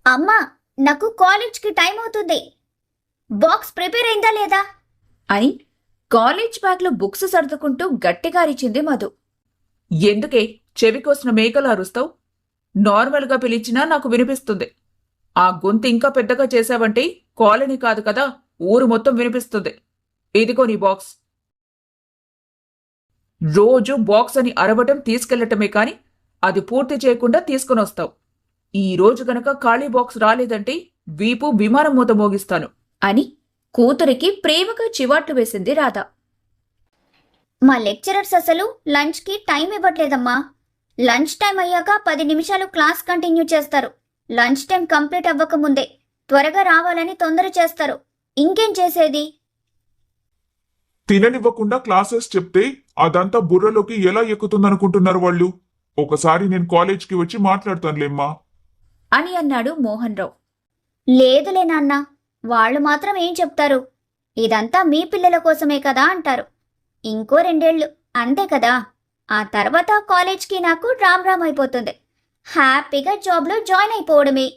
అమ్మా, నాకు కాలేజ్కి టైం అవుతుంది. బాక్స్ ప్రిపేర్ అయిందా లేదా అని కాలేజ్ బ్యాగ్లో బుక్స్ సర్దుకుంటూ గట్టిగా అరిచింది మధు. ఎందుకే చెవి కోసిన మేకలు అరుస్తావు? నార్మల్గా పిలిచినా నాకు వినిపిస్తుంది. ఆ గొంతు ఇంకా పెద్దగా చేశావంటే కాలనీ కాదు కదా, ఊరు మొత్తం వినిపిస్తుంది. ఇదిగో నీ బాక్స్. రోజు బాక్స్ అని అరవటం తీసుకెళ్లటమే కాని అది పూర్తి చేయకుండా తీసుకునొస్తావు. ఈ రోజు గనక ఖాళీ బాక్స్ రాలేదంటే వీపు విమానం మూత మోగిస్తాను అని కూతురికి ప్రేమగా చివాట్లు వేసింది రాధ. మా లెక్చరర్స్ అసలు లంచ్కి టైం ఇవ్వట్లేదమ్మా. లంచ్ టైం అయ్యాక 10 నిమిషాలు క్లాస్ కంటిన్యూ చేస్తారు. లంచ్ టైం కంప్లీట్ అవ్వకముందే త్వరగా రావాలని తొందర చేస్తారు. ఇంకేం చేసేది? తిననివ్వకుండా క్లాసెస్ చెప్తే అదంతా బుర్రలోకి ఎలా ఎక్కుతుందనుకుంటున్నారు వాళ్ళు? ఒకసారి నేను కాలేజ్కి వచ్చి మాట్లాడతానులేమ్మా అని అన్నాడు మోహన్ రావు. లేదులే నాన్న, వాళ్ళు మాత్రం ఏం చెప్తారు? ఇదంతా మీ పిల్లల కోసమే కదా అంటారు. ఇంకో 2 ఏళ్ళు అంతే కదా. ఆ తర్వాత కాలేజ్కి నాకు రామ్ రామ్ అయిపోతుంది. హ్యాపీగా జాబ్లో జాయిన్ అయిపోవడమే.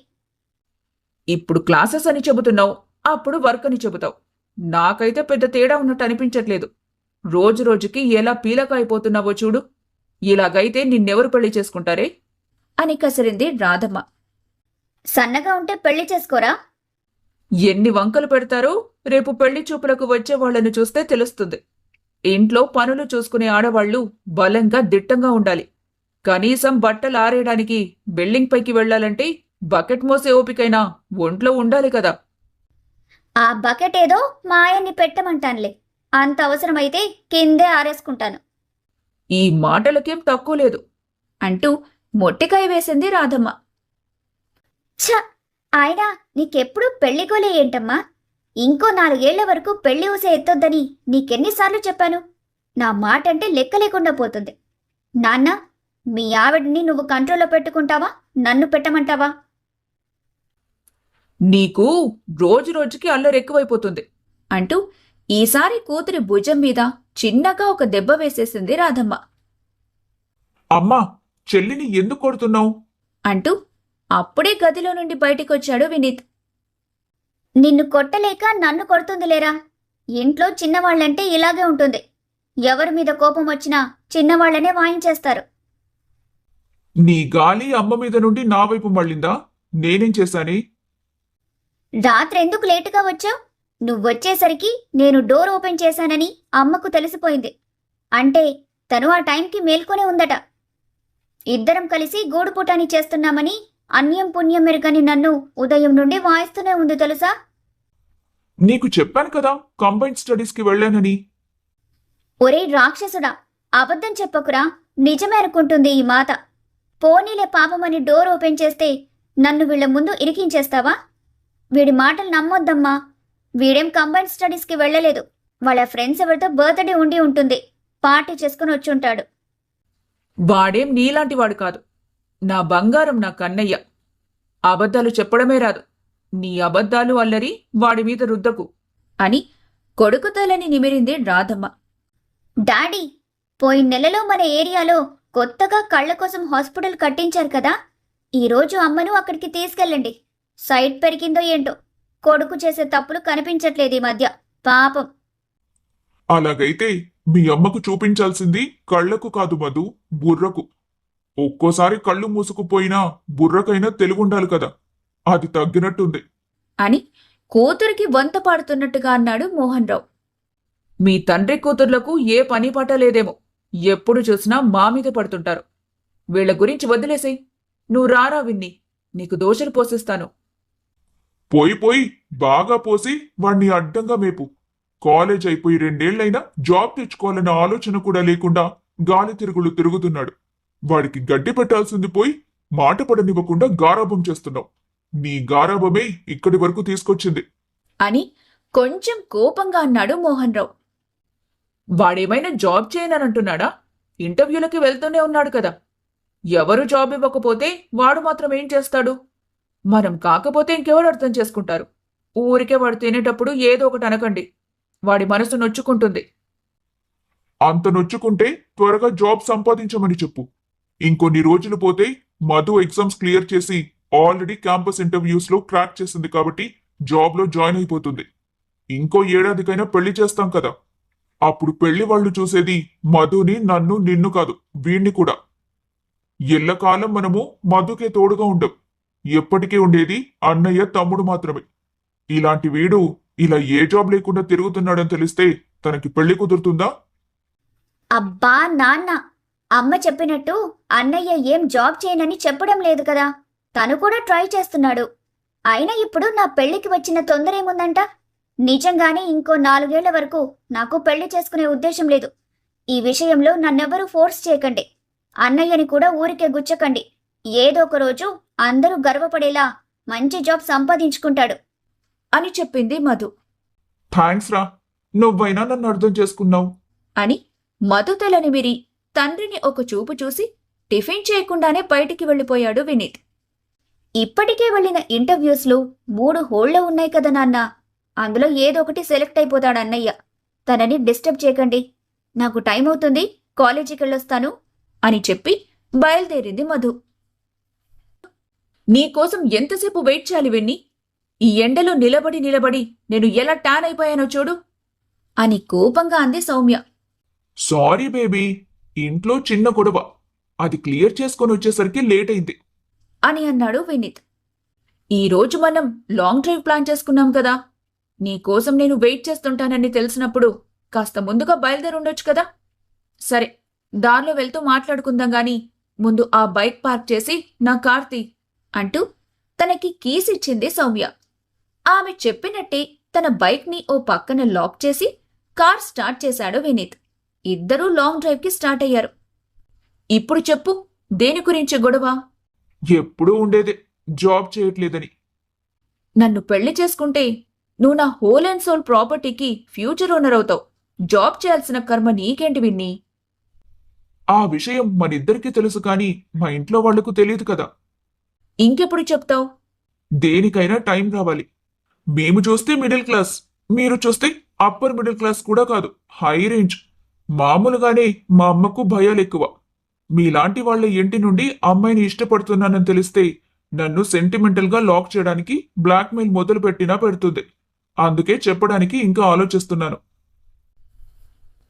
ఇప్పుడు క్లాసెస్ అని చెబుతున్నావు, అప్పుడు వర్క్ అని చెబుతావు. నాకైతే పెద్ద తేడా ఉన్నట్టు అనిపించట్లేదు. రోజు రోజుకి ఎలా పీలక అయిపోతున్నావో చూడు. ఇలాగైతే నిన్నెవరు పెళ్లి చేసుకుంటారే అని కసిరింది రాధమ్మ. సన్నగా ఉంటే పెళ్లి చేసుకోరా? ఎన్ని వంకలు పెడతారో రేపు పెళ్లి చూపులకు వచ్చే వాళ్లను చూస్తే తెలుస్తుంది. ఇంట్లో పనులు చూసుకునే ఆడవాళ్లు బలంగా దిట్టంగా ఉండాలి. కనీసం బట్టలు ఆరేయడానికి బిల్డింగ్ పైకి వెళ్లాలంటే బకెట్ మోసే ఓపికైనా ఒంట్లో ఉండాలి కదా. ఆ బకెట్ ఏదో మా ఆయన్ని పెట్టమంటానులే. అంత అవసరమైతే కిందే ఆరేసుకుంటాను. ఈ మాటలకేం తక్కువ లేదు అంటూ మొట్టికాయ వేసింది రాధమ్మ. ఛ, ఆయన నీకెప్పుడు పెళ్లిగోలే ఏంటమ్మా? ఇంకో 4 ఏళ్ల వరకు పెళ్లి ఊసే ఎత్తొద్దని నీకెన్నిసార్లు చెప్పాను? నా మాట అంటే లెక్క లేకుండా పోతుంది. నాన్న, మీ ఆవిడ్ని నువ్వు కంట్రోల్లో పెట్టుకుంటావా, నన్ను పెట్టమంటావా? నీకు రోజు రోజుకి అల్లరెక్కువైపోతుంది అంటూ ఈసారి కూతురి భుజం మీద చిన్నగా ఒక దెబ్బ వేసేసింది రాధమ్మ. అమ్మా, చెల్లిని ఎందుకు కొడుతున్నావు అంటూ అప్పుడే గదిలో నుండి బయటికొచ్చాడు వినీత్. నిన్ను కొట్టలేక నన్ను కొడుతుందిలేరా. ఇంట్లో చిన్నవాళ్లంటే ఇలాగే ఉంటుంది. ఎవరి మీద కోపం వచ్చినా చిన్నవాళ్లనే వాయించేస్తారు. నీ గాలి అమ్మ మీద నుండి నా వైపు మళ్ళిందా? నేనేం చేశానే? రాత్రి ఎందుకు లేటుగా వచ్చావు? నువ్వొచ్చేసరికి నేను డోర్ ఓపెన్ చేశానని అమ్మకు తెలిసిపోయింది. అంటే తను ఆ టైంకి మేల్కొనే ఉందట. ఇద్దరం కలిసి గూడుపుటాని చేస్తున్నామని అన్యం పుణ్యం మెరుగని నన్ను ఉదయం నుండి వాయిస్తూనే ఉంది తెలుసా? నీకు చెప్పాను కదా కంబైన్డ్ స్టడీస్కి వెళ్ళానని. ఒరే రాక్షసుడా, అబద్ధం చెప్పకురా. నిజమే అనుకుంటుంది ఈ మాత. పోనీలే పాపమని డోర్ ఓపెన్ చేస్తే నన్ను వీళ్ల ముందు ఇరికించేస్తావా? వీడి మాటలు నమ్మొద్దమ్మా. వీడేం కంబైన్డ్ స్టడీస్కి వెళ్ళలేదు. వాళ్ళ ఫ్రెండ్స్ ఎవరితో బర్త్డే ఉండి ఉంటుంది. పార్టీ చేసుకుని వచ్చుంటాడు. వాడేం నీలాంటివాడు కాదు. నా బంగారం, నా కన్నయ్య. అబద్ధాలు చెప్పడమే రాదు. నీ అబద్ధాలు అల్లరి వాడి మీద రుద్దకు అని కొడుకు తలని నిమిరింది రాధమ్మ. డాడీ, పోయిన నెలలో మన ఏరియాలో కొత్తగా కళ్ల కోసం హాస్పిటల్ కట్టించారు కదా. ఈరోజు అమ్మను అక్కడికి తీసుకెళ్ళండి. సైట్ పెరిగిందో ఏంటో, కొడుకు చేసే తప్పులు కనిపించట్లేదు ఈ మధ్య. పాపం. అలాగైతే మీ అమ్మకు చూపించాల్సింది కళ్లకు కాదు మధు, బుర్రకు. ఒక్కోసారి కళ్ళు మూసుకుపోయినా బుర్రకైనా తెలుగుండాలి కదా. అది తగ్గినట్టుంది అని కూతురికి వంత పాడుతున్నట్టుగా అన్నాడు మోహన్ రావు. మీ తండ్రి కూతుర్లకు ఏ పని పాట లేదేమో. ఎప్పుడు చూసినా మా మీద పడుతుంటారు. వీళ్ల గురించి వదిలేసేయ్. నువ్వు రారా విన్ని, నీకు దోశలు పోసిస్తాను. పోయి బాగా పోసి వాణ్ణి అడ్డంగా మేపు. కాలేజ్ అయిపోయి 2 ఏళ్లైనా జాబ్ తెచ్చుకోవాలన్న ఆలోచన కూడా లేకుండా గాలి తిరుగులు తిరుగుతున్నాడు. వాడికి గడ్డి పెట్టాల్సింది పోయి మాట పడనివ్వకుండా గారాబం చేస్తున్నావు. నీ గారాబమే ఇక్కడి వరకు తీసుకొచ్చింది అని కొంచెం కోపంగా అన్నాడు మోహన్ రావు. వాడేమైనా జాబ్ చేయననంటున్నాడా? ఇంటర్వ్యూలకి వెళ్తూనే ఉన్నాడు కదా. ఎవరు జాబ్ ఇవ్వకపోతే వాడు మాత్రం ఏం చేస్తాడు? మనం కాకపోతే ఇంకెవరు అర్థం చేసుకుంటారు? ఊరికే వాడు తినేటప్పుడు ఏదో ఒకటి అనకండి. వాడి మనసు నొచ్చుకుంటుంది. అంత నొచ్చుకుంటే త్వరగా జాబ్ సంపాదించమని చెప్పు. ఇంకొన్ని రోజులు పోతే మధు ఎగ్జామ్స్ క్లియర్ చేసి ఆల్రెడీ క్యాంపస్ ఇంటర్వ్యూస్ లో క్రాక్ చేసింది కాబట్టి జాబ్ లో జాయిన్ అయిపోతుంది. ఇంకో ఏడాదికైనా పెళ్లి చేస్తాం కదా. అప్పుడు పెళ్లి వాళ్ళు చూసేది మధుని, నన్ను, నిన్ను కాదు, వీణ్ణి కూడా. ఎల్లకాలం మనము మధుకే తోడుగా ఉండం. ఎప్పటికీ ఉండేది అన్నయ్య, తమ్ముడు మాత్రమే. ఇలాంటి వీడు ఇలా ఏ జాబ్ లేకుండా తిరుగుతున్నాడని తెలిస్తే తనకి పెళ్లి కుదురుతుందా? అబ్బా నాన్న, అమ్మ చెప్పినట్టు అన్నయ్య ఏం జాబ్ చేయనని చెప్పడం లేదు కదా. తను కూడా ట్రై చేస్తున్నాడు. అయినా ఇప్పుడు నా పెళ్లికి వచ్చిన తొందర ఏముందంట? నిజంగానే ఇంకో 4 ఏళ్ల వరకు నాకు పెళ్లి చేసుకునే ఉద్దేశం లేదు. ఈ విషయంలో నన్నెవరూ ఫోర్స్ చేయకండి. అన్నయ్యని కూడా ఊరికే గుచ్చకండి. ఏదో ఒక రోజు అందరూ గర్వపడేలా మంచి జాబ్ సంపాదించుకుంటాడు అని చెప్పింది మధు. థ్యాంక్స్ రా, నువ్వైనా నన్ను అర్థం చేసుకున్నావు అని మధు తలనిమిరి తండ్రిని ఒక చూపు చూసి టిఫిన్ చేయకుండానే బయటికి వెళ్ళిపోయాడు వినీత్. ఇప్పటికే వెళ్ళిన ఇంటర్వ్యూస్లో 3 హోల్డ్లో ఉన్నాయి కదా నాన్న. అందులో ఏదో ఒకటి సెలెక్ట్ అయిపోతాడు అన్నయ్య. తనని డిస్టర్బ్ చేయకండి. నాకు టైం అవుతుంది, కాలేజీకి వెళ్ళొస్తాను అని చెప్పి బయలుదేరింది మధు. నీకోసం ఎంతసేపు వెయిట్ చేయాలి విన్ని? ఈ ఎండలో నిలబడి నిలబడి నేను ఎలా టాన్ అయిపోయానో చూడు అని కోపంగా అంది సౌమ్య. సారీ బేబీ, ఇంట్లో చిన్న గొడవ, అది క్లియర్ చేసుకొని వచ్చేసరికి లేట్ అయింది అని అన్నాడు వినీత్. ఈరోజు మనం లాంగ్ డ్రైవ్ ప్లాన్ చేసుకున్నాం కదా. నీకోసం నేను వెయిట్ చేస్తుంటానని తెలిసినప్పుడు కాస్త ముందుగా బయలుదేరుండొచ్చు కదా. సరే, దారిలో వెళ్తూ మాట్లాడుకుందాం గాని ముందు ఆ బైక్ పార్క్ చేసి నా కార్ తీ అంటూ తనకి కీస్ ఇచ్చింది సౌమ్య. ఆమె చెప్పినట్టే తన బైక్ని ఓ పక్కన లాక్ చేసి కార్ స్టార్ట్ చేశాడు వినీత్. ఇద్దరూ లాంగ్ డ్రైవ్కి స్టార్ట్ అయ్యారు. ఇప్పుడు చెప్పు, దేని గురించి గొడవ? ఎప్పుడూ ఉండేదే, జాబ్ చేయట్లేదని. నన్ను పెళ్లి చేసుకుంటే నువ్వు నా హోల్ అండ్ సోల్ ప్రాపర్టీకి ఫ్యూచర్ ఓనర్ అవుతావు. జాబ్ చేయాల్సిన కర్మ నీకేంటి విన్నీ? ఆ విషయం మనిద్దరికీ తెలుసు కానీ మా ఇంట్లో వాళ్లకు తెలియదు కదా. ఇంకెప్పుడు చెప్తావు? దేనికైనా టైం రావాలి. మేము చూస్తే మిడిల్ క్లాస్, మీరు చూస్తే అప్పర్ మిడిల్ క్లాస్ కూడా కాదు, హై రేంజ్. మామూలుగానే మా అమ్మకు భయాలు ఎక్కువ. మీలాంటి వాళ్ళ ఇంటి నుండి అమ్మాయిని ఇష్టపడుతున్నానని తెలిస్తే నన్ను సెంటిమెంటల్ గా లాక్ చేయడానికి బ్లాక్మెయిల్ మొదలు పెట్టినా పెడుతుంది. అందుకే చెప్పడానికి ఇంకా ఆలోచిస్తున్నాను.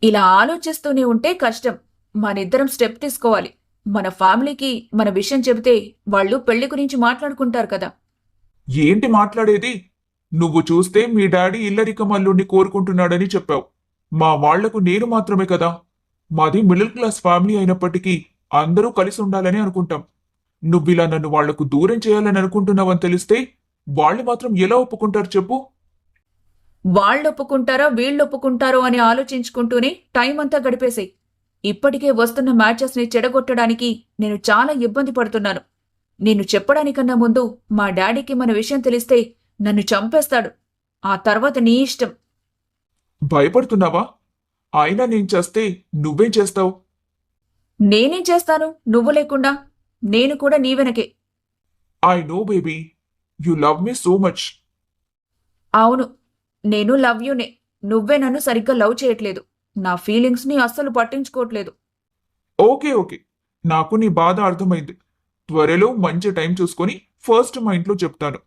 ఇలా ఆలోచిస్తూనే ఉంటే కష్టం. మనిద్దరం స్టెప్ తీసుకోవాలి. మన ఫ్యామిలీకి మన విషయం చెబితే వాళ్ళు పెళ్లి గురించి మాట్లాడుకుంటారు కదా. ఏంటి మాట్లాడేది? నువ్వు చూస్తే మీ డాడీ ఇల్లరిక మల్లుణ్ణి కోరుకుంటున్నాడని చెప్పావు. మా వాళ్లకు నేను మాత్రమే కదా. మాది మిడిల్ క్లాస్ ఫ్యామిలీ అయినప్పటికీ అందరూ కలిసి ఉండాలని అనుకుంటాం. నువ్విలా నన్ను వాళ్లకు దూరం చేయాలని అనుకుంటున్నావని తెలిస్తే వాళ్ళు మాత్రం ఎలా ఒప్పుకుంటారు చెప్పు? వాళ్ళొప్పుకుంటారో వీళ్ళొప్పుకుంటారో అని ఆలోచించుకుంటూనే టైం అంతా గడిపేశాయి. ఇప్పటికే వస్తున్న మ్యాచెస్ని చెడగొట్టడానికి నేను చాలా ఇబ్బంది పడుతున్నాను. నేను చెప్పడానికన్నా ముందు మా డాడీకి మన విషయం తెలిస్తే నన్ను చంపేస్తాడు. ఆ తర్వాత నీ ఇష్టం. భయపడుతున్నావా? అయినా నేను చేస్తే నువ్వేం చేస్తావు? నేనేం చేస్తాను నువ్వు లేకుండా? నేను కూడా నీ వెనకే. I know baby, you love me so much. అవును, నేను లవ్ యూనే. నువ్వే నన్ను సరిగ్గా లవ్ చేయట్లేదు. నా ఫీలింగ్స్ని అస్సలు పట్టించుకోవట్లేదు. ఓకే ఓకే, నాకు నీ బాధ అర్థమైంది. త్వరలో మంచి టైం చూసుకొని ఫస్ట్ మా ఇంట్లో చెప్తాను.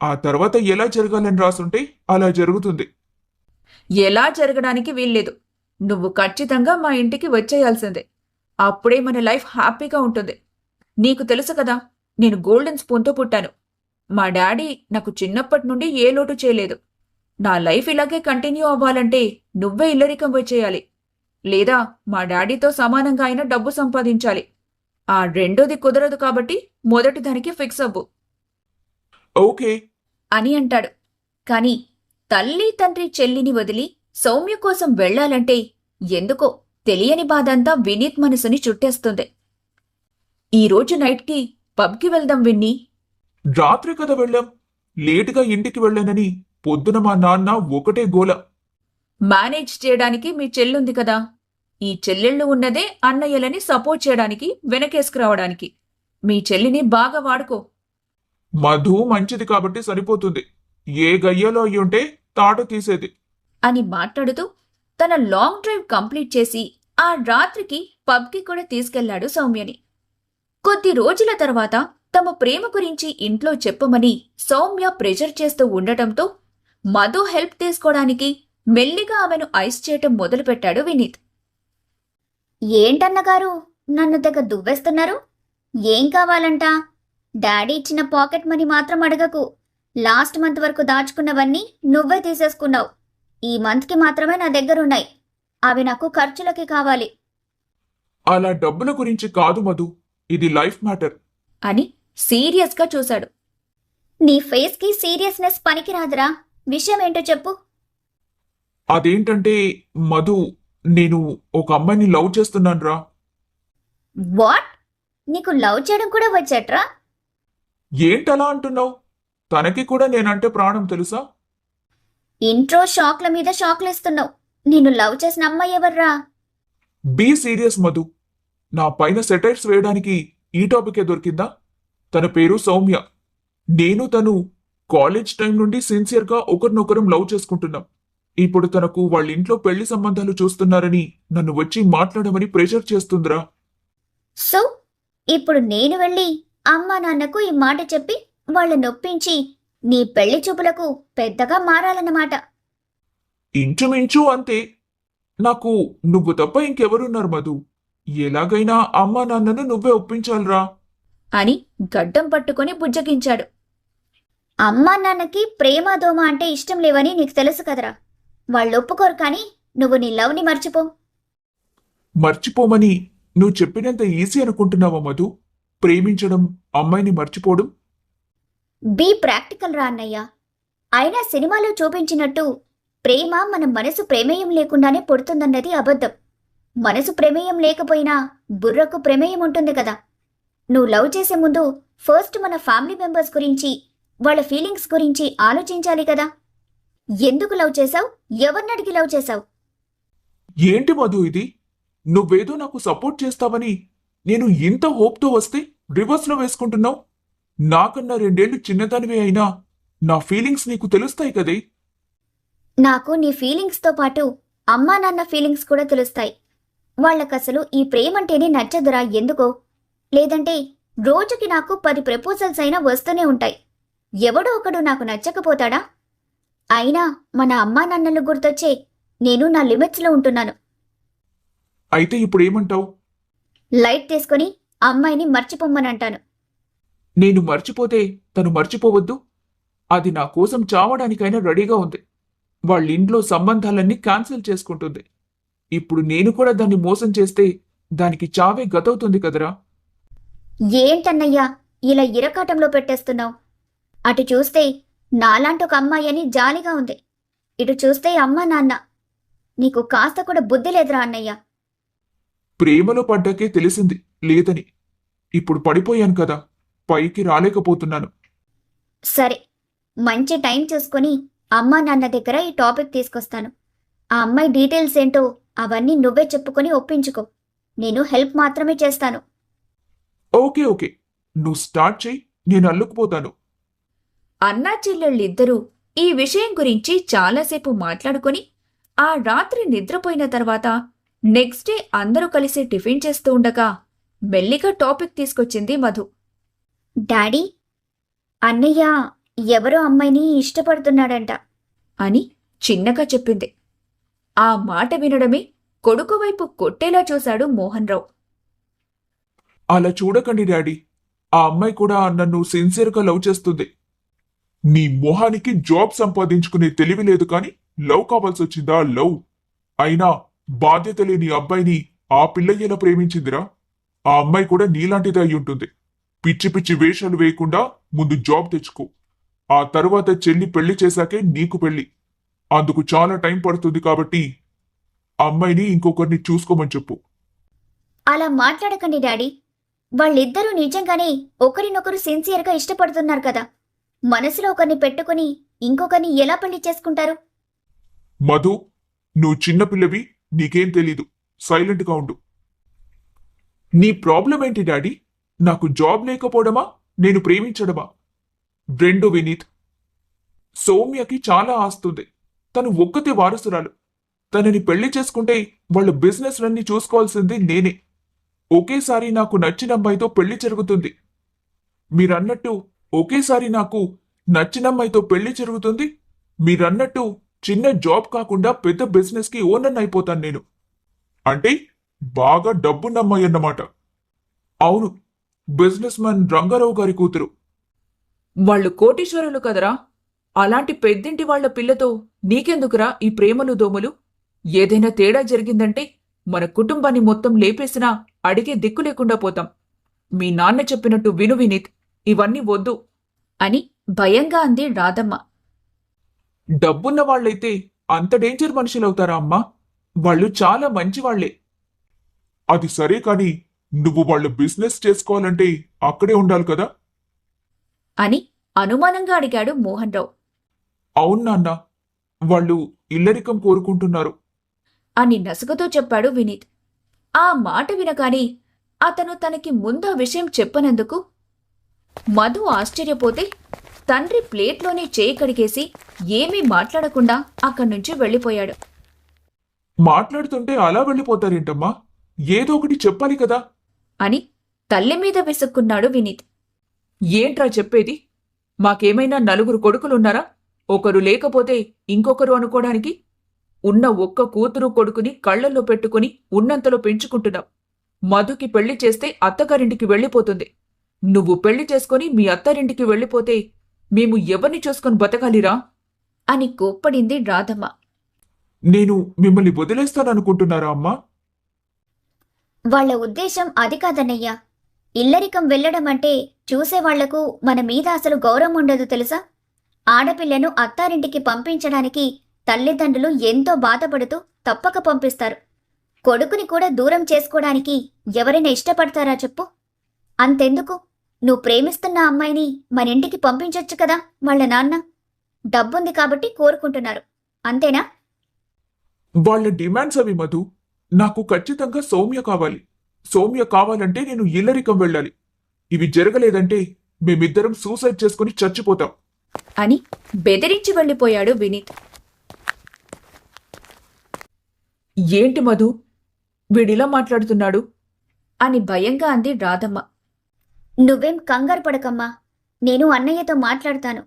ఆ తర్వాత ఎలా జరగాలని రాసుంటే అలా జరుగుతుంది. ఎలా జరగడానికి వీల్లేదు. నువ్వు ఖచ్చితంగా మా ఇంటికి వచ్చేయాల్సిందే. అప్పుడే మన లైఫ్ హ్యాపీగా ఉంటుంది. నీకు తెలుసు కదా, నేను గోల్డెన్ స్పూన్తో పుట్టాను. మా డాడీ నాకు చిన్నప్పటి నుండి ఏ లోటు చేయలేదు. నా లైఫ్ ఇలాగే కంటిన్యూ అవ్వాలంటే నువ్వే ఇల్లరికం వచ్చేయాలి. లేదా మా డాడీతో సమానంగా అయినా డబ్బు సంపాదించాలి. ఆ రెండోది కుదరదు కాబట్టి మొదటి దానికి ఫిక్స్ అవ్వు ఓకే అని అంటాడు. కాని తల్లి తండ్రి చెల్లిని వదిలి సౌమ్య కోసం వెళ్లాలంటే ఎందుకో తెలియని బాధంతా వినీత్ మనసుని చుట్టేస్తుంది. ఈరోజు నైట్కి పబ్కి వెళ్దాం విన్నీ. రాత్రి కదా వెళ్ళాం, లేటుగా ఇంటికి వెళ్ళానని పొద్దున మా నాన్న ఒకటే గోల. మేనేజ్ చేయడానికి మీ చెల్లుంది కదా. ఈ చెల్లెళ్ళు ఉన్నదే అన్నయ్యలని సపోర్ట్ చేయడానికి, వెనకేసుకురావడానికి. మీ చెల్లిని బాగా వాడుకో. మధు మంచిది కాబట్టి సరిపోతుంది. ఏ గయ్యలో అయ్యుంటే తాట తీసేది అని మాట్లాడుతూ తన లాంగ్ డ్రైవ్ కంప్లీట్ చేసి ఆ రాత్రికి పబ్కి కూడా తీసుకెళ్లాడు సౌమ్యని. కొద్ది రోజుల తర్వాత తమ ప్రేమ గురించి ఇంట్లో చెప్పమని సౌమ్య ప్రెషర్ చేస్తూ ఉండటంతో మధు హెల్ప్ తీసుకోవడానికి మెల్లిగా ఆమెను ఐస్ చేయటం మొదలుపెట్టాడు వినీత్. ఏంటన్నగారు నన్ను తెగ దువ్వేస్తున్నారు? ఏం కావాలంట? డాడీ ఇచ్చిన పాకెట్ మనీ మాత్రం అడగకు. లాస్ట్ మంత్ వరకు దాచుకున్నవన్నీ నువ్వే తీసేసుకున్నావు. ఈ మంత్కి మాత్రమే నా దగ్గరున్నాయి. అవి నాకు ఖర్చులకి కావాలి అలా డబ్బుల గురించి కాదు మధు, ఇది లైఫ్ మ్యాటర్. అని సీరియస్గా చూశాడు. నీ ఫేస్కి సీరియస్నెస్ పనికిరాదురా. విషయం ఏంటో చెప్పు. అదేంటంటే మధు, నేను ఒక అమ్మాయిని లవ్ చేస్తున్నానురా. వాట్? నీకు లవ్ చేయడం కూడా వచ్చేట్రా? ఏంటలా అంటున్నావు? తనకి కూడా నేనంటే ప్రాణం తెలుసా? ఇంట్రో షాక్ల మీద షాక్లేస్తున్నావు. నిన్ను లవ్ చేసిన అమ్మాయి ఎవర్రా? Be serious Madhu. నా పైన సెటైర్స్ వేయడానికి ఈ టాపికే దొరికిందా? తన పేరు సౌమ్య. నేను తను కాలేజ్ టైం నుండి సిన్సియర్గా ఒకరినొకరం లవ్ చేసుకుంటున్నాం. ఇప్పుడు తనకు వాళ్ళ ఇంట్లో పెళ్లి సంబంధాలు చూస్తున్నారని నన్ను వచ్చి మాట్లాడమని ప్రెషర్ చేస్తుందిరా. సో ఇప్పుడు నేను వెళ్ళి అమ్మా నాన్నకు ఈ మాట చెప్పి వాళ్ళ నొప్పించి నీ పెళ్లి చూపులకు పెద్దగా మారాలన్నమాట. ఇంచుమించు అంతే. నాకు నువ్వు తప్ప ఇంకెవరున్నారు మధు? ఎలాగైనా అమ్మా నాన్నను నువ్వే ఒప్పించాలిరా. అని గడ్డం పట్టుకొని బుజ్జగించాడు. అమ్మా నాన్నకి ప్రేమ దోమ అంటే ఇష్టం లేవని నీకు తెలుసు కదరా. వాళ్ళు ఒప్పుకోరు, కానీ నువ్వు నీ లవ్ని మర్చిపో. మర్చిపోమని నువ్వు చెప్పినంత ఈజీ అనుకుంటున్నావా మధు? ప్రేమించడం, అమ్మాయిని మర్చిపోవడం? బీ ప్రాక్టికల్ రా అన్నయ్య. అయినా సినిమాలో చూపించినట్టు ప్రేమ మన మనసు ప్రమేయం లేకుండానే పుడుతుందన్నది అబద్ధం. మనసు ప్రమేయం లేకపోయినా బుర్రకు ప్రమేయం ఉంటుంది కదా. నువ్వు లవ్ చేసే ముందు ఫస్ట్ మన ఫ్యామిలీ మెంబర్స్ గురించి, వాళ్ళ ఫీలింగ్స్ గురించి ఆలోచించాలి కదా. ఎందుకు లవ్ చేశావు? ఎవరిని అడిగి లవ్ చేశావు? ఏంటి మధు ఇది? నువ్వేదో నాకు సపోర్ట్ చేస్తావని నేను ఇంత హోప్తో వస్తే రివర్స్లో వేసుకుంటున్నావు. నాకన్నా 2 ఏళ్లు చిన్నదానివే అయినా నా ఫీలింగ్స్ నీకు తెలుస్తాయి కదే. నాకు నీ ఫీలింగ్స్తో పాటు అమ్మా నాన్న ఫీలింగ్స్ కూడా తెలుస్తాయి. వాళ్ళకసలు ఈ ప్రేమంటేనే నచ్చదురా ఎందుకో. లేదంటే రోజుకి నాకు 10 ప్రపోజల్స్ అయినా వస్తూనే ఉంటాయి. ఎవడో ఒకడు నాకు నచ్చకపోతాడా? అయినా మన అమ్మా నాన్నలు గుర్తొచ్చే నేను నా లిమిట్స్లో ఉంటున్నాను. అయితే ఇప్పుడేమంటావు? లైట్ తీసుకొని అమ్మాయిని మర్చిపోమ్మనంటాను. నేను మర్చిపోతే తను మర్చిపోవద్దు. అది నా కోసం చావడానికైనా రెడీగా ఉంది. వాళ్ళ ఇంట్లో సంబంధాలన్నీ క్యాన్సిల్ చేసుకుంటుంది. ఇప్పుడు నేను కూడా దాన్ని మోసం చేస్తే దానికి చావే గతవుతుంది కదరా. ఏంటన్నయ్యా ఇలా ఇరకాటంలో పెట్టేస్తున్నావు? అటు చూస్తే నాలాంటి ఒక అమ్మాయి అని జాలిగా ఉంది, ఇటు చూస్తే అమ్మా నాన్న. నీకు కాస్త కూడా బుద్ధి లేదురా అన్నయ్య. ప్రేమలో పడ్డాకే తెలిసింది లేదని. ఇప్పుడు పడిపోయాను కదా, పైకి రాలేకపోతున్నాను. సరే, మంచి టైం చూసుకొని అమ్మా నాన్న దగ్గర ఈ టాపిక్ తీసుకొస్తాను. ఆ అమ్మాయి డీటెయిల్స్ ఏంటో అవన్నీ నువ్వే చెప్పుకొని ఒప్పించుకో. నేను హెల్ప్ మాత్రమే చేస్తాను. ఓకే ఓకే, నువ్వు స్టార్ట్ చెయ్యి, నేను అల్లుకుపోతాను. అన్నా చెల్లెళ్ళిద్దరూ ఈ విషయం గురించి చాలాసేపు మాట్లాడుకొని ఆ రాత్రి నిద్రపోయిన తర్వాత నెక్స్ట్ డే అందరూ కలిసి టిఫిన్ చేస్తూ ఉండగా మెల్లిగా టాపిక్ తీసుకొచ్చింది మధు. డాడీ, అన్నయ్య ఎవరో అమ్మాయిని ఇష్టపడుతున్నాడంట అని చిన్నగా చెప్పింది. ఆ మాట వినడమే కొడుకు వైపు కొట్టేలా చూశాడు మోహన్ రావు. అలా చూడకండి డాడీ, ఆ అమ్మాయి కూడా నన్ను సిన్సియర్గా లవ్ చేస్తుంది. నీ మొహానికి జాబ్ సంపాదించుకునే తెలివి లేదు కానీ లవ్ కావాల్సి వచ్చిందా? లవ్ అయినా బాధ్యత లేని అబ్బాయిని ఆ పిల్ల ఎలా ప్రేమించిందిరా? ఆ అమ్మాయి కూడా నీలాంటిదే అయి ఉంటుంది. పిచ్చి పిచ్చి వేషాలు వేయకుండా ముందు జాబ్ తెచ్చుకో. ఆ తరువాత చెల్లి పెళ్లి చేశాకే నీకు పెళ్లి. అందుకు చాలా టైం పడుతుంది కాబట్టి అమ్మాయిని ఇంకొకరిని చూసుకోమని చెప్పు. అలా మాట్లాడకండి డాడీ. వాళ్ళిద్దరూ నిజంగానే ఒకరినొకరు సిన్సియర్గా ఇష్టపడుతున్నారు కదా. మనసులో ఒకరిని పెట్టుకుని ఇంకొకరిని ఎలా పెళ్లి చేసుకుంటారు? మధు, నువ్వు చిన్నపిల్లవి, నీకేం తెలీదు. సైలెంట్గా ఉండు. నీ ప్రాబ్లం ఏంటి డాడీ? నాకు జాబ్ లేకపోవడమా, నేను ప్రేమించడమా? రెండు వినీత్, సౌమ్యకి చాలా ఆస్తుంది. తను ఒక్కతే వారసురాలు. తనని పెళ్లి చేసుకుంటే వాళ్ళ బిజినెస్లన్నీ చూసుకోవాల్సింది నేనే. ఒకేసారి నాకు నచ్చిన అమ్మాయితో పెళ్లి జరుగుతుంది. మీరన్నట్టు ఒకేసారి నాకు నచ్చినమ్మాయితో పెళ్లి జరుగుతుంది. మీరన్నట్టు చిన్న జాబ్ కాకుండా పెద్ద బిజినెస్ కి ఓనర్ అయిపోతాను నేను. అంటే బాగా డబ్బున్నమ్మాయి అన్నమాట. అవును, బిజినెస్ మ్యాన్ రంగారావు గారి కూతురు. వాళ్ళు కోటీశ్వరులు కదరా. అలాంటి పెద్దింటి వాళ్ల పిల్లతో నీకెందుకురా ఈ ప్రేమలు దోమలు? ఏదైనా తేడా జరిగిందంటే మన కుటుంబాన్ని మొత్తం లేపేసినా అడిగే దిక్కు లేకుండా పోతాం. మీ నాన్న చెప్పినట్టు విను వినీత్, ఇవన్నీ వద్దు అని భయంగా అంది రాధమ్మ. డబ్బున్న వాళ్ళైతే అంత డేంజర్ మనుషులవుతారా అమ్మా? వాళ్ళు చాలా మంచివాళ్లే. అది సరే కాని నువ్వు వాళ్ళ బిజినెస్ చేసుకోవాలంటే అక్కడే ఉండాలి కదా? అని అనుమానంగా అడిగాడు మోహన్ రావు. అవును నాన్న, వాళ్ళు ఇల్లరికం కోరుకుంటున్నారు అని నసుగుతూ చెప్పాడు వినీత్. ఆ మాట వినగాని అతను తనకి ముందు ఆ విషయం చెప్పనందుకు మధు ఆశ్చర్యపోతే తండ్రి ప్లేట్లోనే చేయి కడిగేసి ఏమీ మాట్లాడకుండా అక్కడ్నుంచి వెళ్ళిపోయాడు. మాట్లాడుతుంటే అలా వెళ్ళిపోతారేంటమ్మా? ఏదో ఒకటి చెప్పాలి కదా అని తల్లి మీద విసుక్కున్నాడు వినీత్. ఏంట్రా చెప్పేది? మాకేమైనా నలుగురు కొడుకులున్నారా? ఒకరు లేకపోతే ఇంకొకరు అనుకోడానికి? ఉన్న ఒక్క కూతురు కొడుకుని కళ్లల్లో పెట్టుకుని ఉన్నంతలో పెంచుకుంటున్నాం. మధుకి పెళ్లి చేస్తే అత్తగారింటికి వెళ్ళిపోతుంది. నువ్వు పెళ్లి చేసుకుని మీ అత్తారింటికి వెళ్ళిపోతే మేము ఎవరిని చూసుకొని బతకాలిరా? అని కోప్పడింది రాధమ్మ. నేను మిమ్మల్ని వదిలేస్తాననుకుంటున్నారా అమ్మా? వాళ్ళ ఉద్దేశం అది కాదన్నయ్యా. ఇల్లరికం వెళ్లడం అంటే చూసేవాళ్లకు మన మీద అసలు గౌరవం ఉండదు తెలుసా? ఆడపిల్లను అత్తారింటికి పంపించడానికి తల్లిదండ్రులు ఎంతో బాధపడుతూ తప్పక పంపిస్తారు. కొడుకుని కూడా దూరం చేసుకోవడానికి ఎవరైనా ఇష్టపడతారా చెప్పు? అంతెందుకు, నువ్వు ప్రేమిస్తున్న అమ్మాయిని మన ఇంటికి పంపించొచ్చు కదా వాళ్ళ నాన్న. డబ్బుంది కాబట్టి కోరుకుంటున్నారు, అంతేనా? వాళ్ళ డిమాండ్స్ అవి మధు. నాకు ఖచ్చితంగా సౌమ్య కావాలి. సౌమ్య కావాలంటే నేను ఇల్లరికం వెళ్ళాలి. ఇవి జరగలేదంటే మేమిద్దరం సూసైడ్ చేసుకుని చచ్చిపోతాం అని బెదిరించి వెళ్ళిపోయాడు వినీత్. ఏంటి మధు, వీడిలా మాట్లాడుతున్నాడు? అని భయంగా అంది రాధమ్మ. నువ్వేం కంగారు పడకమ్మా, నేను అన్నయ్యతో మాట్లాడతాను.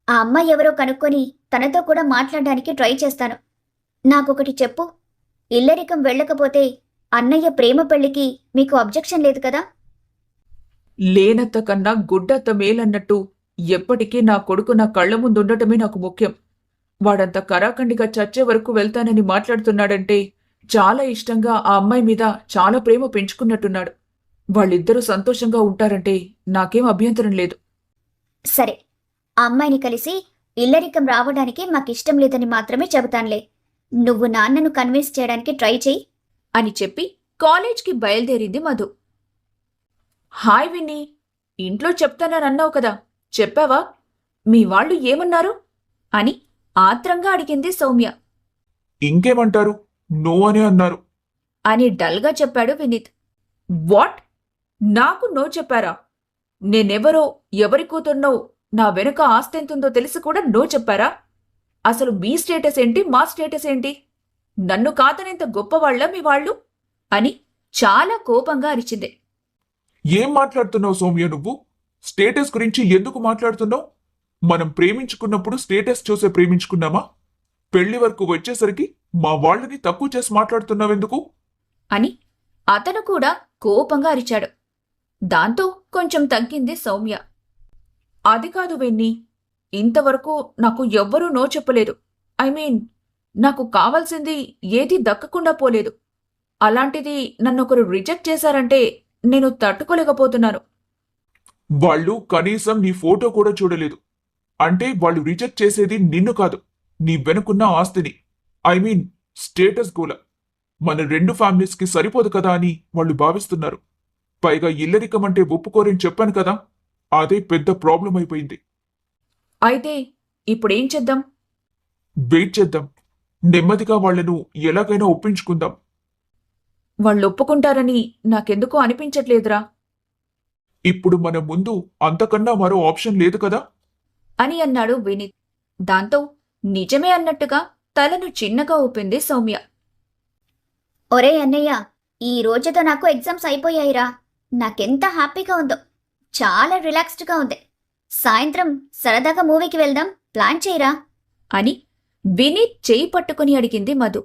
ఆ అమ్మాయి ఎవరో కనుక్కొని తనతో కూడా మాట్లాడడానికి ట్రై చేస్తాను. నాకొకటి చెప్పు, ఇల్లరికం వెళ్ళకపోతే అన్నయ్య ప్రేమ పెళ్లికి మీకు అబ్జెక్షన్ లేదు కదా? లేనత్త కన్నా గుడ్డత్త మేలన్నట్టు ఎప్పటికీ నా కొడుకు నా కళ్ల ముందుండటమే నాకు ముఖ్యం. వాడంత కరాఖండిగా చచ్చే వరకు వెళ్తానని మాట్లాడుతున్నాడంటే చాలా ఇష్టంగా ఆ అమ్మాయి మీద చాలా ప్రేమ పెంచుకున్నట్టున్నాడు. వాళ్ళిద్దరూ సంతోషంగా ఉంటారంటే నాకేం అభ్యంతరం లేదు. సరే, ఆ అమ్మాయిని కలిసి ఇల్లరికం రావడానికి మాకిష్టం లేదని మాత్రమే చెబుతానులే. నువ్వు నాన్నను కన్విన్స్ చేయడానికి ట్రై చెయ్యి అని చెప్పి కాలేజ్కి బయలుదేరింది మధు. హాయ్ విన్నీ, ఇంట్లో చెప్తానన్నావు కదా, చెప్పావా? మీ వాళ్ళు ఏమన్నారు? అని ఆత్రంగా అడిగింది సౌమ్య. ఇంకేమంటారు, నో అనే అన్నారు. అని డల్గా చెప్పాడు వినీత్. వాట్? నాకు నో చెప్పారా? నేనెవరో, ఎవరి కూతుర్నో, నా వెనుక ఆస్తెంతుందో తెలిసి కూడా నో చెప్పారా? అసలు మీ స్టేటస్ ఏంటి, మా స్టేటస్ ఏంటి? నన్ను కాదనేంత గొప్పవాళ్ల మీ వాళ్ళు? అని చాలా కోపంగా అరిచింది. ఏం మాట్లాడుతున్నావు సౌమ్య నువ్వు? స్టేటస్ గురించి ఎందుకు మాట్లాడుతున్నావు? మనం ప్రేమించుకున్నప్పుడు స్టేటస్ చూసే ప్రేమించుకున్నామా? పెళ్లి వరకు వచ్చేసరికి మా వాళ్ళని తక్కువ చేసి మాట్లాడుతున్నావెందుకు? అని అతను కూడా కోపంగా అరిచాడు. దాంతో కొంచెం తగ్గింది సౌమ్య. అది కాదు వెన్నీ, ఇంతవరకు నాకు ఎవ్వరూ నో చెప్పలేదు. ఐ మీన్, నాకు కావాల్సింది ఏదీ దక్కకుండా పోలేదు. అలాంటిది నన్నొకరు రిజెక్ట్ చేశారంటే నేను తట్టుకోలేకపోతున్నాను. వాళ్ళు కనీసం నీ ఫోటో కూడా చూడలేదు. అంటే వాళ్ళు రిజెక్ట్ చేసేది నిన్ను కాదు, నీ వెనుకున్న ఆస్తిని. ఐ మీన్ స్టేటస్ గోల. మన రెండు ఫ్యామిలీస్ కి సరిపోదు కదా అని వాళ్ళు భావిస్తున్నారు. పైగా ఇల్లరికం అంటే ఒప్పుకోరని చెప్పాను కదా, అదే పెద్ద ప్రాబ్లం అయిపోయింది. అయితే ఇప్పుడేం చేద్దాం? వెయిట్ చేద్దాం. నెమ్మదిగా వాళ్లను ఎలాగైనా ఒప్పించుకుందాం. వాళ్ళు ఒప్పుకుంటారని నాకెందుకో అనిపించట్లేదురా. ఇప్పుడు మన ముందు అంతకన్నా మరో ఆప్షన్ లేదు కదా అని అన్నాడు వినీత్. దాంతో నిజమే అన్నట్టుగా తలను చిన్నగా ఊపింది సౌమ్య. ఒరే అన్నయ్య, ఈ రోజుతో నాకు ఎగ్జామ్స్ అయిపోయాయిరా. నాకెంత హ్యాపీగా ఉందో. చాలా రిలాక్స్డ్గా ఉంది. సాయంత్రం సరదాగా మూవీకి వెళ్దాం, ప్లాన్ చేయరా అని వినీత్ చేయి పట్టుకుని అడిగింది మధు.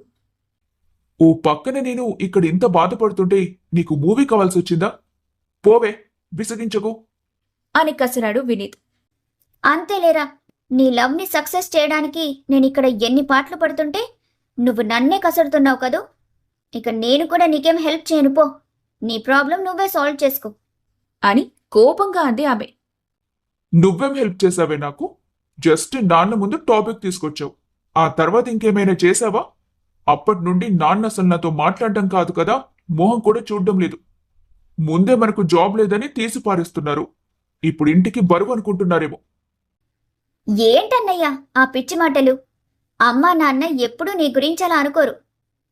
ఓ పక్కన నేను ఇక్కడ ఇంత బాధపడుతుంటే నీకు మూవీ కావాల్సి వచ్చిందా? పోవే, విసిగించకు. అని కసిరాడు వినీత్. అంతేలేరా, నీ లవ్ని సక్సెస్ చేయడానికి నేనిక్కడ ఎన్ని పాటలు పడుతుంటే నువ్వు నన్నే కసరుతున్నావు కదూ. ఇక నేను కూడా నీకేం హెల్ప్ చేయను, పో. నీ ప్రాబ్లం నువ్వే సాల్వ్ చేసుకో అని కోపంగా అంది ఆమె. నువ్వేం హెల్ప్ చేసావే నాకు? జస్ట్ నాన్న ముందు టాపిక్ తీసుకొచ్చావు. ఆ తర్వాత ఇంకేమైనా చేసావా? అప్పటి నుండి నాన్న అసలు నాతో మాట్లాడడం కాదు కదా, మోహం కూడా చూడడం లేదు. ముందే మనకు జాబ్ లేదని తీసి పారేస్తున్నారు. ఇప్పుడు ఇంటికి బరువు అనుకుంటున్నారేమో. ఏంటన్నయ్యా ఆ పిచ్చి మాటలు? అమ్మా నాన్న ఎప్పుడూ నీ గురించి అలా అనుకోరు.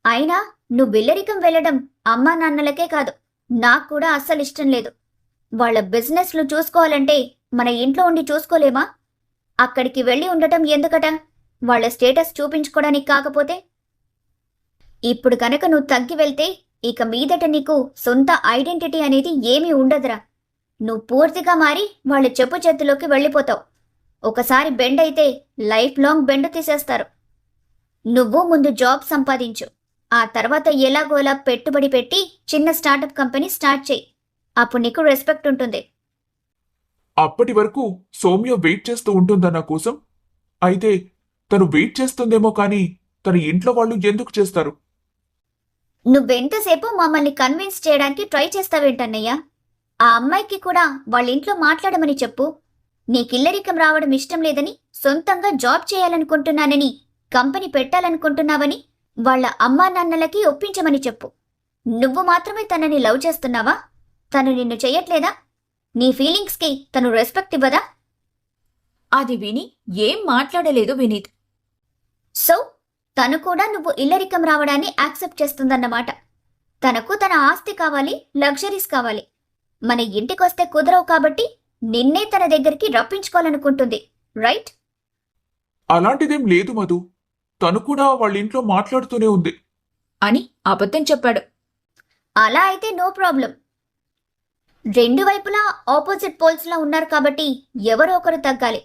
అయినా నువ్వు బిల్లరికం వెళ్ళడం అమ్మా నాన్నలకే కాదు, నాకు కూడా అస్సలు ఇష్టం లేదు. వాళ్ళ బిజినెస్లు చూసుకోవాలంటే మన ఇంట్లో ఉండి చూసుకోలేమా? అక్కడికి వెళ్ళి ఉండటం ఎందుకట? వాళ్ళ స్టేటస్ చూపించుకోవడానికి కాకపోతే? ఇప్పుడు కనుక నువ్వు తగ్గి వెళ్తే ఇక మీదట నీకు సొంత ఐడెంటిటీ అనేది ఏమీ ఉండదురా. నువ్వు పూర్తిగా మారి వాళ్ళ చెప్పు చేతిలోకి వెళ్ళిపోతావు. ఒకసారి బెండ్ అయితే లైఫ్ లాంగ్ బెండ్ తీసేస్తారు. నువ్వు ముందు జాబ్ సంపాదించు, ఆ తర్వాత ఎలాగోలా పెట్టుబడి పెట్టి చిన్న స్టార్టప్ కంపెనీ స్టార్ట్ చేయి. అప్పుడు నీకు రెస్పెక్ట్ ఉంటుంది. అప్పటి వరకు సౌమ్య వెయిట్ చేస్తూ ఉంటుందా నా కోసం? అయితే తను వెయిట్ చేస్తుందేమో కానీ తన ఇంట్లో వాళ్ళు ఎందుకు చేస్తారు? నువ్వెంతసేపు మమ్మల్ని కన్విన్స్ చేయడానికి ట్రై చేస్తావేంటన్నయ్యా? ఆ అమ్మాయికి కూడా వాళ్ళ ఇంట్లో మాట్లాడమని చెప్పు. నీకిల్లరికం రావడం ఇష్టం లేదని, సొంతంగా జాబ్ చేయాలనుకుంటున్నానని, కంపెనీ పెట్టాలనుకుంటున్నావని వాళ్ళ అమ్మా నాన్నలకి ఒప్పించమని చెప్పు. నువ్వు మాత్రమే తనని లవ్ చేస్తున్నావా? తను నిన్ను చెయ్యట్లేదా? నీ ఫీలింగ్స్కి తను రెస్పెక్ట్ ఇవ్వదా? అది విని ఏం మాట్లాడలేదు వినీత్. సో తను కూడా నువ్వు ఇల్లరికం రావడాన్ని యాక్సెప్ట్ చేస్తుందన్నమాట. తనకు తన ఆస్తి కావాలి, లగ్జరీస్ కావాలి. మన ఇంటికొస్తే కుదరవు కాబట్టి నిన్నే తన దగ్గరికి రప్పించుకోవాలనుకుంటుంది, రైట్? అలాంటిదేం లేదు మధు. తను కూడా వాళ్ళ ఇంట్లో మాట్లాడుతూనే ఉంది. అని అబద్ధం చెప్పాడు. అలా అయితే నో ప్రాబ్లం. రెండు వైపులా ఆపోజిట్ పోల్స్లా ఉన్నారు కాబట్టి ఎవరో ఒకరు తగ్గాలి.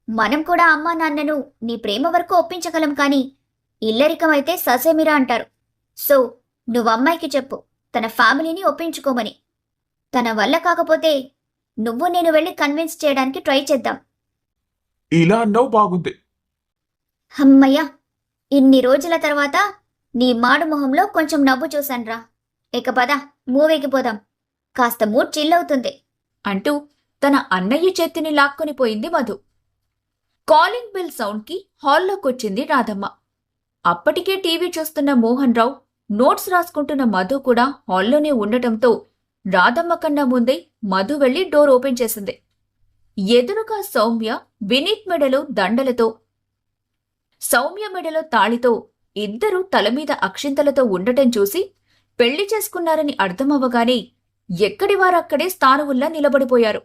మనం కూడా అమ్మా నాన్నను నీ ప్రేమ వరకు ఒప్పించగలం, కానీ ఇల్లరికం అయితే ససేమిరా అంటారు. సో నువ్వు అమ్మాయికి చెప్పు తన ఫ్యామిలీని ఒప్పించుకోమని. తన వల్ల కాకపోతే నువ్వు నేను వెళ్ళి కన్విన్స్ చేయడానికి ట్రై చేద్దాం. ఇలా అన్నావు, బాగుంది. అమ్మయ్యా, ఇన్ని రోజుల తర్వాత నీ మాడు మొహంలో కొంచెం నవ్వు చూశాన్రా. ఇక పద, మూవీకి పోదాం. కాస్త మూడ్ చిల్ అవుతుంది అంటూ తన అన్నయ్య చేతిని లాక్కొని పోయింది మధు. కాలింగ్ బిల్ సౌండ్కి హాల్లోకొచ్చింది రాధమ్మ. అప్పటికే టీవీ చూస్తున్న మోహన్ రావు, నోట్స్ రాసుకుంటున్న మధు కూడా హాల్లోనే ఉండటంతో రాధమ్మ కన్నా ముందే మధు వెళ్లి డోర్ ఓపెన్ చేసింది. ఎదురుగా సౌమ్య వినీత్ మెడలో దండలతో, సౌమ్య మెడలో తాళితో ఇద్దరూ తలమీద అక్షింతలతో ఉండటం చూసి పెళ్లి చేసుకున్నారని అర్థమవ్వగానే ఎక్కడివారక్కడే స్థానువుల్లా నిలబడిపోయారు.